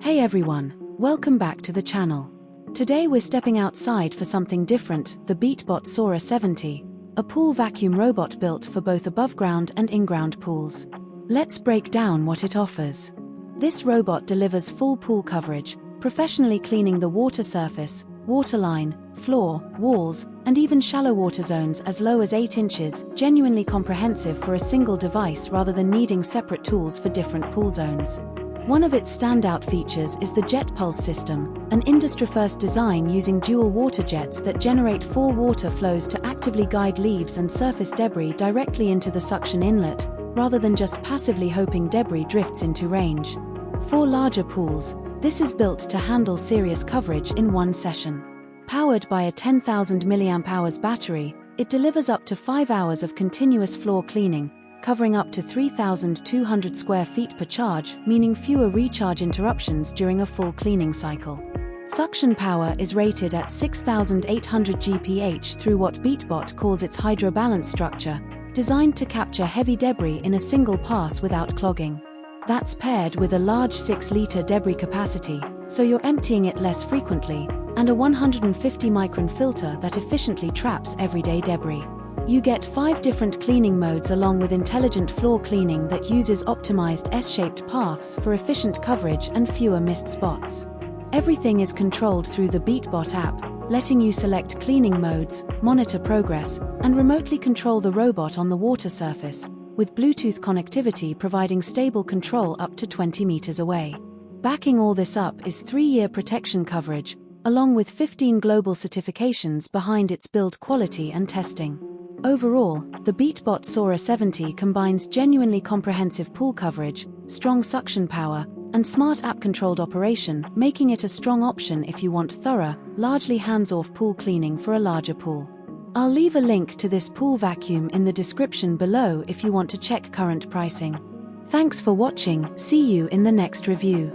Hey everyone, welcome back to the channel. Today we're stepping outside for something different, the Beatbot Sora 70, a pool vacuum robot built for both above-ground and in-ground pools. Let's break down what it offers. This robot delivers full pool coverage, professionally cleaning the water surface, waterline, floor, walls, and even shallow water zones as low as 8 inches, genuinely comprehensive for a single device rather than needing separate tools for different pool zones. One of its standout features is the JetPulse system, an industry-first design using dual water jets that generate 4 water flows to actively guide leaves and surface debris directly into the suction inlet, rather than just passively hoping debris drifts into range. For larger pools, this is built to handle serious coverage in one session. Powered by a 10,000 mAh battery, it delivers up to 5 hours of continuous floor cleaning, covering up to 3,200 square feet per charge, meaning fewer recharge interruptions during a full cleaning cycle. Suction power is rated at 6,800 GPH through what Beatbot calls its hydrobalance structure, designed to capture heavy debris in a single pass without clogging. That's paired with a large 6-liter debris capacity, so you're emptying it less frequently, and a 150 micron filter that efficiently traps everyday debris. You get 5 different cleaning modes along with intelligent floor cleaning that uses optimized S-shaped paths for efficient coverage and fewer missed spots. Everything is controlled through the Beatbot app, letting you select cleaning modes, monitor progress, and remotely control the robot on the water surface, with Bluetooth connectivity providing stable control up to 20 meters away. Backing all this up is 3-year protection coverage, along with 15 global certifications behind its build quality and testing. Overall, the Beatbot Sora 70 combines genuinely comprehensive pool coverage, strong suction power, and smart app-controlled operation, making it a strong option if you want thorough, largely hands-off pool cleaning for a larger pool. I'll leave a link to this pool vacuum in the description below if you want to check current pricing. Thanks for watching, see you in the next review.